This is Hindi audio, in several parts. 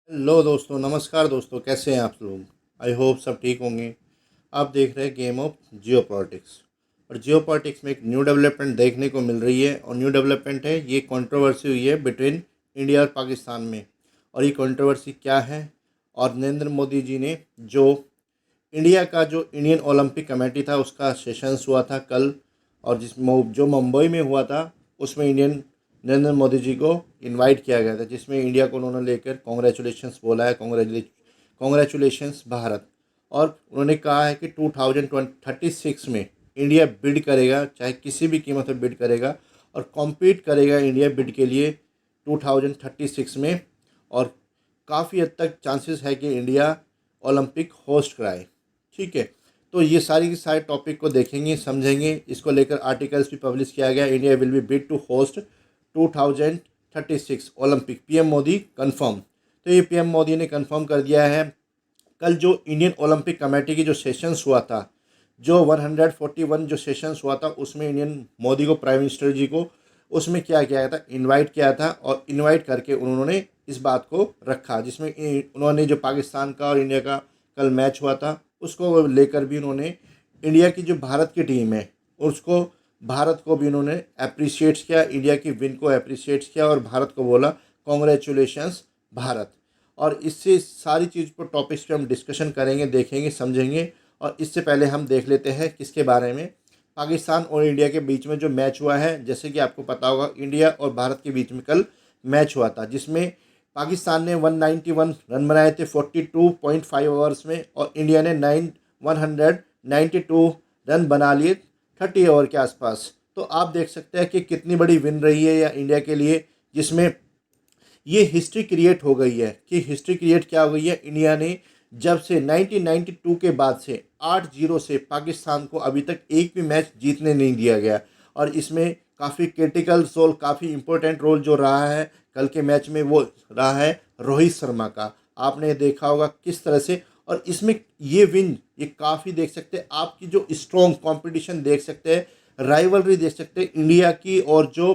हेलो दोस्तों, नमस्कार दोस्तों, कैसे हैं आप लोग। आई होप सब ठीक होंगे। आप देख रहे हैं गेम ऑफ जियो पॉलिटिक्स। और जियो पॉलिटिक्स में एक न्यू डेवलपमेंट देखने को मिल रही है, और न्यू डेवलपमेंट है, ये कंट्रोवर्सी हुई है बिटवीन इंडिया और पाकिस्तान में। और ये कंट्रोवर्सी क्या है? और नरेंद्र मोदी जी ने जो इंडिया का जो इंडियन ओलंपिक कमेटी था उसका सेशंस हुआ था कल, और जो मुंबई में हुआ था उसमें इंडियन नरेंद्र मोदी जी को इनवाइट किया गया था, जिसमें इंडिया को उन्होंने लेकर कॉन्ग्रेचुलेशंस बोला है। कॉन्ग्रेचुलेशंस भारत। और उन्होंने कहा है कि 2036 में इंडिया बिड करेगा, चाहे किसी भी कीमत पर बिड करेगा, और कॉम्पीट करेगा इंडिया बिड के लिए 2036 में। और काफ़ी हद तक चांसेस है कि इंडिया ओलंपिक होस्ट कराए। ठीक है, तो ये सारी की सारे टॉपिक को देखेंगे, समझेंगे। इसको लेकर आर्टिकल्स भी पब्लिश किया गया। India will be bid to host 2036 Olympic, PM Modi confirm. तो ये पीएम मोदी ने कंफर्म कर दिया है। कल जो इंडियन ओलंपिक कमेटी की जो सेशंस हुआ था, जो 141 जो सेशंस हुआ था, उसमें इंडियन मोदी को, प्राइम मिनिस्टर जी को, उसमें क्या किया गया था, इनवाइट किया था। और इनवाइट करके उन्होंने इस बात को रखा, जिसमें उन्होंने जो पाकिस्तान का और इंडिया का कल मैच हुआ था उसको लेकर भी उन्होंने इंडिया की जो भारत की टीम है उसको, भारत को भी उन्होंने अप्रिशिएट किया, इंडिया की विन को अप्रिशिएट किया, और भारत को बोला कॉन्ग्रेचुलेशंस भारत। और इससे सारी चीज़ पर टॉपिक्स पे हम डिस्कशन करेंगे, देखेंगे, समझेंगे। और इससे पहले हम देख लेते हैं किसके बारे में, पाकिस्तान और इंडिया के बीच में जो मैच हुआ है। जैसे कि आपको पता होगा, इंडिया और भारत के बीच में कल मैच हुआ था, जिसमें पाकिस्तान ने 191 रन बनाए थे 42.5 ओवर्स में, और इंडिया ने 192 रन बना लिए 30 ओवर के आसपास। तो आप देख सकते हैं कि कितनी बड़ी विन रही है या इंडिया के लिए, जिसमें ये हिस्ट्री क्रिएट हो गई है। कि हिस्ट्री क्रिएट क्या हो गई है, इंडिया ने जब से 1992 के बाद से 8-0 से पाकिस्तान को अभी तक एक भी मैच जीतने नहीं दिया गया। और इसमें काफ़ी क्रिटिकल रोल, काफ़ी इंपॉर्टेंट रोल जो रहा है कल के मैच में, वो रहा है रोहित शर्मा का। आपने देखा होगा किस तरह से। और इसमें ये विन, ये काफ़ी देख सकते हैं, आपकी जो स्ट्रॉन्ग कंपटीशन देख सकते हैं, राइवलरी देख सकते हैं इंडिया की और जो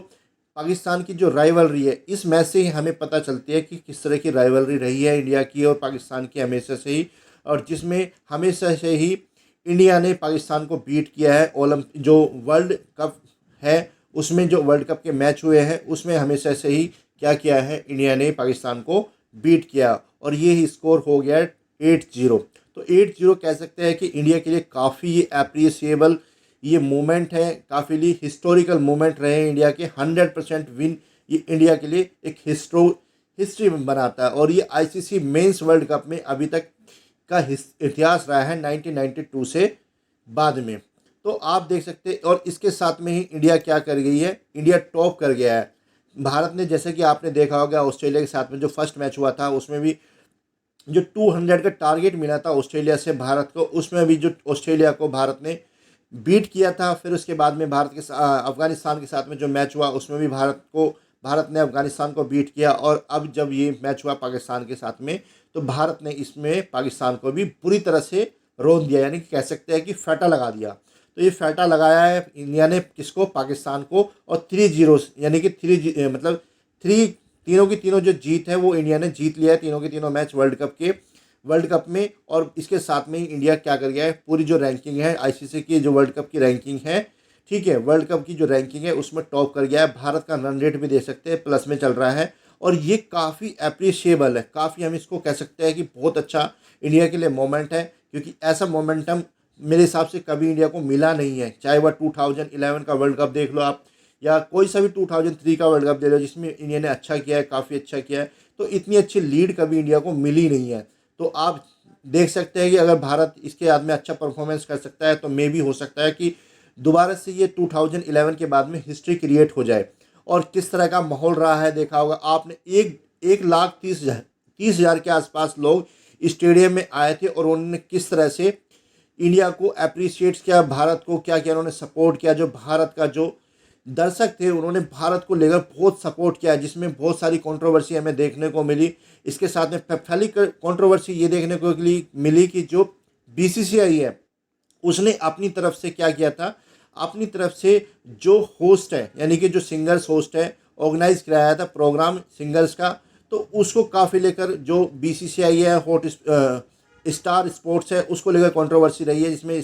पाकिस्तान की जो राइवलरी है। इस मैच से ही हमें पता चलती है कि किस तरह की राइवलरी रही है इंडिया की और पाकिस्तान की हमेशा से ही। और जिसमें हमेशा से ही इंडिया ने पाकिस्तान को बीट किया है। जो वर्ल्ड कप है उसमें, जो वर्ल्ड कप के मैच हुए हैं उसमें हमेशा से ही क्या किया है, इंडिया ने पाकिस्तान को बीट किया। और ये ही स्कोर हो गया 8-0। तो 8-0 कह सकते हैं कि इंडिया के लिए काफ़ी ये अप्रिसिएबल ये मोमेंट है, काफ़ी हिस्टोरिकल मोमेंट रहे इंडिया के। 100% विन ये इंडिया के लिए एक हिस्ट्री बनाता है। और ये आईसीसी मेंस वर्ल्ड कप में अभी तक का इतिहास रहा है 1992 से बाद में। तो आप देख सकते हैं। और इसके साथ में ही इंडिया क्या कर गई है, इंडिया टॉप कर गया है। भारत ने, जैसे कि आपने देखा होगा, ऑस्ट्रेलिया के साथ में जो फर्स्ट मैच हुआ था उसमें भी जो 200 का टारगेट मिला था ऑस्ट्रेलिया से भारत को, उसमें भी जो ऑस्ट्रेलिया को भारत ने बीट किया था। फिर उसके बाद में अफगानिस्तान के साथ में जो मैच हुआ उसमें भी भारत ने अफगानिस्तान को बीट किया। और अब जब ये मैच हुआ पाकिस्तान के साथ में, तो भारत ने इसमें पाकिस्तान को भी पूरी तरह से रोन दिया, यानी कि कह सकते हैं कि फेटा लगा दिया। तो ये फेटा लगाया है इंडिया ने किसको, पाकिस्तान को। और 3-0 यानी कि मतलब थ्री, तीनों की तीनों जो जीत है वो इंडिया ने जीत लिया है, तीनों के तीनों मैच वर्ल्ड कप में। और इसके साथ में ही इंडिया क्या कर गया है, पूरी जो रैंकिंग है आईसीसी की, जो वर्ल्ड कप की रैंकिंग है, ठीक है, वर्ल्ड कप की जो रैंकिंग है उसमें टॉप कर गया है। भारत का रन रेट भी दे सकते हैं, प्लस में चल रहा है। और ये काफ़ी अप्रिशिएबल है, काफ़ी हम इसको कह सकते हैं कि बहुत अच्छा इंडिया के लिए मोमेंट है। क्योंकि ऐसा मोमेंटम मेरे हिसाब से कभी इंडिया को मिला नहीं है। चाहे वह 2011 का वर्ल्ड कप देख लो आप, या कोई सा भी 2003 का वर्ल्ड कप दे लो, जिसमें इंडिया ने अच्छा किया है, काफ़ी अच्छा किया है। तो इतनी अच्छी लीड कभी इंडिया को मिली नहीं है। तो आप देख सकते हैं कि अगर भारत इसके बाद में अच्छा परफॉर्मेंस कर सकता है, तो मे भी हो सकता है कि दोबारा से ये 2011 के बाद में हिस्ट्री क्रिएट हो जाए। और किस तरह का माहौल रहा है देखा होगा आपने। 1,30,000 के आसपास लोग स्टेडियम में आए थे, और उन्होंने किस तरह से इंडिया को अप्रिशिएट किया, भारत को क्या किया, उन्होंने सपोर्ट किया। जो भारत का जो दर्शक थे उन्होंने भारत को लेकर बहुत सपोर्ट किया, जिसमें बहुत सारी कंट्रोवर्सी हमें देखने को मिली। इसके साथ में पहली कंट्रोवर्सी ये देखने को मिली कि जो बीसीसीआई है उसने अपनी तरफ से क्या किया था, अपनी तरफ से जो होस्ट है, यानी कि जो सिंगर्स होस्ट है, ऑर्गेनाइज कराया था प्रोग्राम सिंगर्स का। तो उसको काफ़ी लेकर जो बीसीसीआई है, स्टार स्पोर्ट्स है, उसको लेकर कंट्रोवर्सी रही है, जिसमें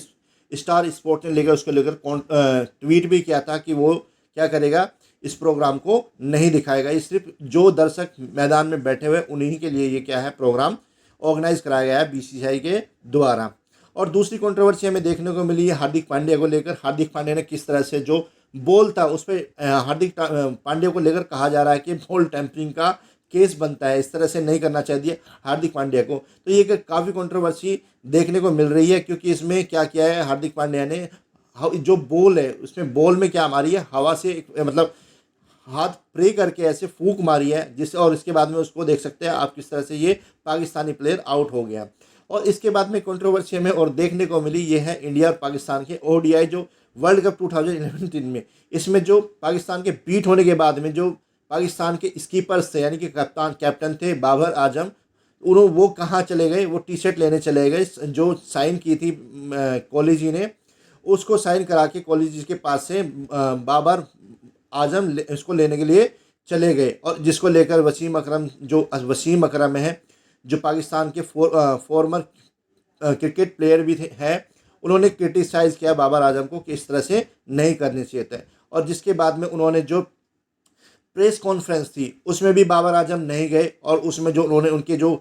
स्टार स्पोर्ट्स ने लेकर उसको लेकर ट्वीट भी किया था कि वो क्या करेगा, इस प्रोग्राम को नहीं दिखाएगा, ये सिर्फ जो दर्शक मैदान में बैठे हुए उन्हीं के लिए ये क्या है प्रोग्राम ऑर्गेनाइज कराया गया है बीसीसीआई के द्वारा। और दूसरी कंट्रोवर्सी हमें देखने को मिली है हार्दिक पांड्या को लेकर। हार्दिक पांड्या ने किस तरह से जो बॉल था उस पर हार्दिक पांड्या को लेकर कहा जा रहा है कि बॉल टेम्परिंग का केस बनता है, इस तरह से नहीं करना चाहिए हार्दिक पांड्या को। तो ये काफ़ी कंट्रोवर्सी देखने को मिल रही है, क्योंकि इसमें क्या किया है हार्दिक पांड्या ने, जो बॉल है उसमें बॉल में क्या मारी है, हवा से मतलब हाथ प्रे करके ऐसे फूंक मारी है, जिससे और इसके बाद में उसको देख सकते हैं आप किस तरह से ये पाकिस्तानी प्लेयर आउट हो गया। और इसके बाद में कंट्रोवर्सी हमें और देखने को मिली ये है इंडिया और पाकिस्तान के ओडीआई जो वर्ल्ड कप 2011 में, इसमें जो पाकिस्तान के बीट होने के बाद में जो पाकिस्तान के स्कीपर्स थे यानी कि कैप्टन थे बाबर आजम, उन्होंने वो कहाँ चले गए, वो टी शर्ट लेने चले गए जो साइन की थी कोहली जी ने, उसको साइन करा के कोहली जी के पास से बाबर आजम इसको लेने के लिए चले गए। और जिसको लेकर वसीम अकरम है जो पाकिस्तान के फॉर्मर क्रिकेट प्लेयर भी है, उन्होंने क्रिटिसाइज़ किया बाबर आजम को कि इस तरह से नहीं करनी चाहिए था। और जिसके बाद में उन्होंने जो प्रेस कॉन्फ्रेंस थी उसमें भी बाबर आजम नहीं गए, और उसमें जो उन्होंने उनके जो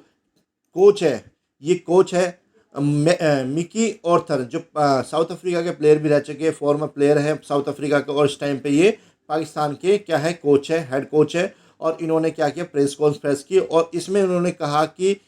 कोच है, ये कोच है मिकी ऑर्थर जो साउथ अफ्रीका के प्लेयर भी रह चुके हैं, फॉर्मर प्लेयर है साउथ अफ्रीका का, और इस टाइम पे ये पाकिस्तान के क्या है कोच है, हेड कोच है। और इन्होंने क्या किया प्रेस कॉन्फ्रेंस की, और इसमें उन्होंने कहा कि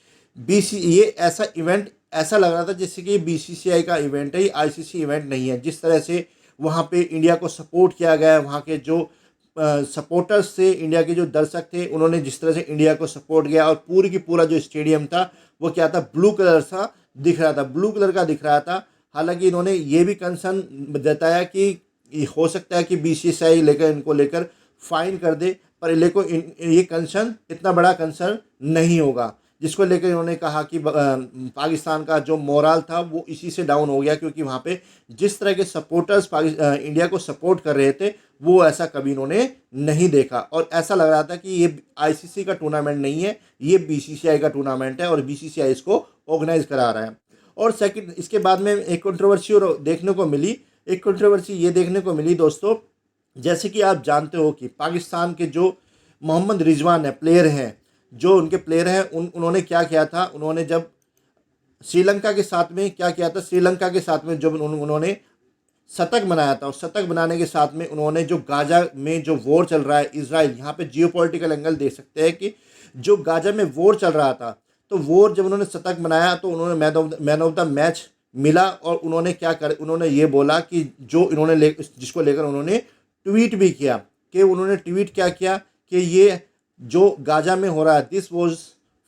ये ऐसा इवेंट ऐसा लग रहा था जैसे कि बीसीसीआई का इवेंट है, ये आईसीसी इवेंट नहीं है। जिस तरह से वहाँ पे इंडिया को सपोर्ट किया गया है, वहाँ के जो सपोर्टर्स थे, इंडिया के जो दर्शक थे, उन्होंने जिस तरह से इंडिया को सपोर्ट किया, और पूरी की पूरा जो स्टेडियम था वो क्या था, ब्लू कलर सा दिख रहा था, ब्लू कलर का दिख रहा था। हालांकि इन्होंने ये भी कंसर्न जताया कि हो सकता है कि बीसीसीआई इनको लेकर फाइन कर दे, पर ये कंसर्न इतना बड़ा कंसर्न नहीं होगा। जिसको लेकर इन्होंने कहा कि पाकिस्तान का जो मोरल था वो इसी से डाउन हो गया, क्योंकि वहाँ पे जिस तरह के सपोर्टर्स इंडिया को सपोर्ट कर रहे थे वो ऐसा कभी इन्होंने नहीं देखा, और ऐसा लग रहा था कि ये आईसीसी का टूर्नामेंट नहीं है, ये बीसीसीआई का टूर्नामेंट है और बीसीसीआई इसको ऑर्गेनाइज करा रहा है। और सेकंड, इसके बाद में एक कंट्रोवर्सी और देखने को मिली, एक कंट्रोवर्सी ये देखने को मिली दोस्तों, जैसे कि आप जानते हो कि पाकिस्तान के जो मोहम्मद रिजवान है प्लेयर हैं, जो उनके प्लेयर हैं उन्होंने क्या किया था, उन्होंने जब श्रीलंका के साथ में क्या किया था, श्रीलंका के साथ में जब उन्होंने शतक बनाया था, और शतक बनाने के साथ में उन्होंने जो गाजा में जो वॉर चल रहा है इजराइल, यहाँ पे जियोपॉलिटिकल एंगल देख सकते हैं कि जो गाजा में वॉर चल रहा था, तो वॉर जब उन्होंने शतक बनाया तो उन्होंने मैन ऑफ द मैच मिला। और उन्होंने उन्होंने ये बोला कि जो इन्होंने जिसको लेकर उन्होंने ट्वीट भी किया, कि उन्होंने ट्वीट क्या किया कि ये जो गाजा में हो रहा है, this was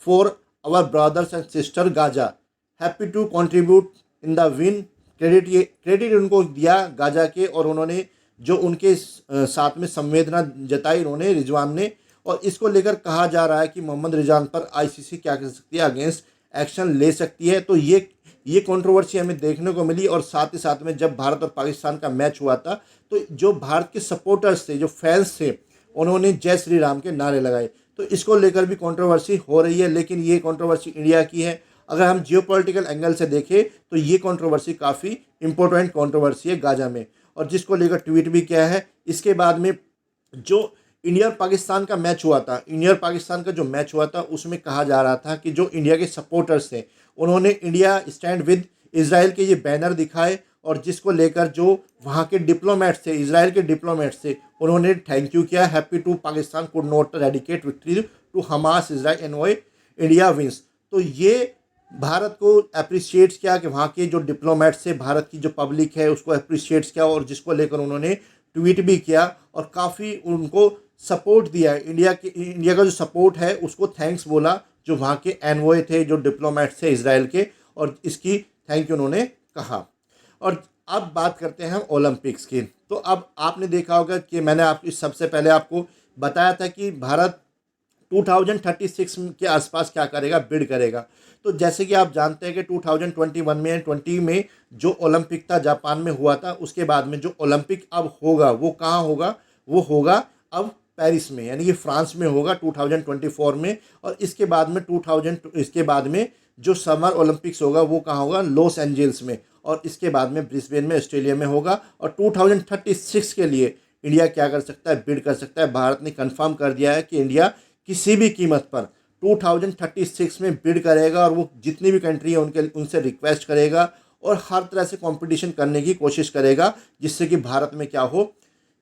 for our brothers and sister Gaza, happy to contribute in the win. Credit उनको दिया गाजा के, और उन्होंने जो उनके साथ में संवेदना जताई उन्होंने रिजवान ने। और इसको लेकर कहा जा रहा है कि मोहम्मद रिजवान पर आईसीसी क्या कर सकती है, अगेंस्ट एक्शन ले सकती है। तो ये कंट्रोवर्सी हमें देखने को मिली। और साथ ही साथ में जब भारत और पाकिस्तान का मैच हुआ था तो जो भारत के सपोर्टर्स थे, जो फैंस थे, उन्होंने जय श्री राम के नारे लगाए। तो इसको लेकर भी कंट्रोवर्सी हो रही है, लेकिन ये कंट्रोवर्सी इंडिया की है। अगर हम जियोपॉलिटिकल एंगल से देखें तो ये कंट्रोवर्सी काफ़ी इंपॉर्टेंट कंट्रोवर्सी है गाजा में, और जिसको लेकर ट्वीट भी किया है। इसके बाद में जो इंडिया और पाकिस्तान का मैच हुआ था, इंडिया और पाकिस्तान का जो मैच हुआ था उसमें कहा जा रहा था कि जो इंडिया के सपोर्टर्स थे उन्होंने इंडिया स्टैंड विद इजराइल के ये बैनर दिखाए, और जिसको लेकर जो वहाँ के डिप्लोमेट्स थे, इजराइल के डिप्लोमेट्स थे, उन्होंने थैंक यू किया, happy to Pakistan could not dedicate victory to Hamas Israel and why India wins. तो ये भारत को अप्रिशिएट्स किया कि वहाँ के जो डिप्लोमेट्स थे, भारत की जो पब्लिक है उसको अप्रिशिएट्स किया, और जिसको लेकर उन्होंने ट्वीट भी किया और काफ़ी उनको सपोर्ट दिया है। इंडिया का जो सपोर्ट है उसको थैंक्स बोला, जो वहाँ के एनवॉय थे, जो डिप्लोमेट्स थे इजराइल के, और इसकी थैंक यू उन्होंने कहा। और अब बात करते हैं हम ओलंपिक्स की। तो अब आपने देखा होगा कि मैंने आपकी सबसे पहले आपको बताया था कि भारत 2036 के आसपास क्या करेगा, बिड करेगा। तो जैसे कि आप जानते हैं कि 2021 में 20 में जो ओलंपिक था जापान में हुआ था, उसके बाद में जो ओलंपिक अब होगा वो कहाँ होगा, वो होगा अब पेरिस में, यानी कि फ्रांस में होगा 2024 में। और इसके बाद में इसके बाद में जो समर ओलंपिक्स होगा वो कहाँ होगा, लॉस एंजल्स में। और इसके बाद में ब्रिस्बेन में, ऑस्ट्रेलिया में होगा। और 2036 के लिए इंडिया क्या कर सकता है, बिड कर सकता है। भारत ने कंफर्म कर दिया है कि इंडिया किसी भी कीमत पर 2036 में बिड करेगा और वो जितनी भी कंट्री है उनसे रिक्वेस्ट करेगा और हर तरह से कंपटीशन करने की कोशिश करेगा, जिससे कि भारत में क्या हो,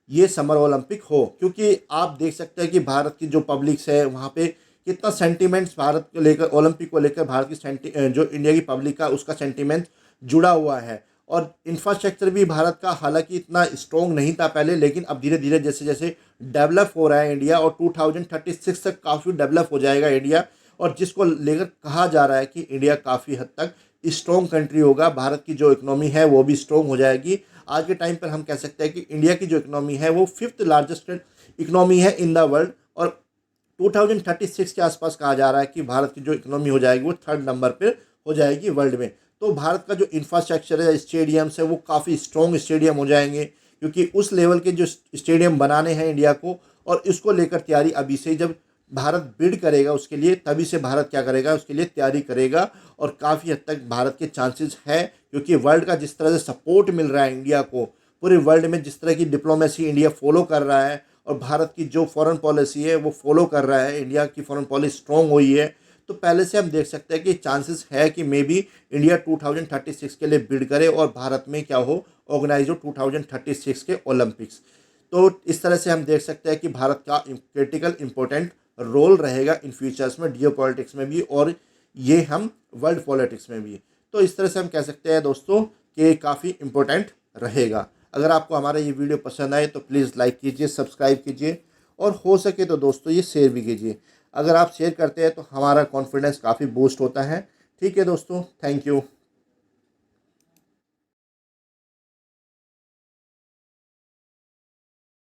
ये समर ओलंपिक हो। क्योंकि आप देख सकते हैं कि भारत की जो पब्लिक्स है वहाँ पे कितना सेंटिमेंट्स भारत को लेकर, ओलंपिक को लेकर भारत की जो इंडिया की पब्लिक का उसका सेंटिमेंट जुड़ा हुआ है। और इंफ्रास्ट्रक्चर भी भारत का हालांकि इतना स्ट्रॉन्ग नहीं था पहले, लेकिन अब धीरे धीरे जैसे जैसे डेवलप हो रहा है इंडिया, और 2036 तक काफ़ी डेवलप हो जाएगा इंडिया। और जिसको लेकर कहा जा रहा है कि इंडिया काफ़ी हद तक स्ट्रॉन्ग कंट्री होगा, भारत की जो इकोनॉमी है वो भी स्ट्रॉन्ग हो जाएगी। आज के टाइम पर हम कह सकते हैं कि इंडिया की जो इकोनॉमी है वो 5th लार्जेस्ट इकोनॉमी है इन द वर्ल्ड। और 2036 के आसपास कहा जा रहा है कि भारत की जो इकोनॉमी हो जाएगी वो 3rd नंबर पर हो जाएगी वर्ल्ड में। तो भारत का जो इंफ्रास्ट्रक्चर है, स्टेडियम्स है, वो काफ़ी स्ट्रॉन्ग स्टेडियम हो जाएंगे, क्योंकि उस लेवल के जो स्टेडियम बनाने हैं इंडिया को। और इसको लेकर तैयारी अभी से, जब भारत बिड करेगा उसके लिए, तभी से भारत क्या करेगा, उसके लिए तैयारी करेगा। और काफ़ी हद तक भारत के चांसेस है, क्योंकि वर्ल्ड का जिस तरह से सपोर्ट मिल रहा है इंडिया को, पूरे वर्ल्ड में जिस तरह की डिप्लोमेसी इंडिया फॉलो कर रहा है और भारत की जो फॉरेन पॉलिसी है वो फॉलो कर रहा है, इंडिया की फॉरेन पॉलिसी स्ट्रॉन्ग हुई है। तो पहले से हम देख सकते हैं कि चांसेस है कि मे बी इंडिया 2036 के लिए बिड करे और भारत में क्या हो, ऑर्गेनाइज हो 2036 के ओलंपिक्स। तो इस तरह से हम देख सकते हैं कि भारत का क्रिटिकल इंपॉर्टेंट रोल रहेगा इन फ्यूचर्स में, जियो पॉलिटिक्स में भी और ये हम वर्ल्ड पॉलिटिक्स में भी। तो इस तरह से हम कह सकते हैं दोस्तों कि काफ़ी इम्पोर्टेंट रहेगा। अगर आपको हमारा ये वीडियो पसंद आए तो प्लीज़ लाइक कीजिए, सब्सक्राइब कीजिए और हो सके तो दोस्तों ये शेयर भी कीजिए। अगर आप शेयर करते हैं तो हमारा कॉन्फिडेंस काफ़ी बूस्ट होता है। ठीक है दोस्तों, थैंक यू।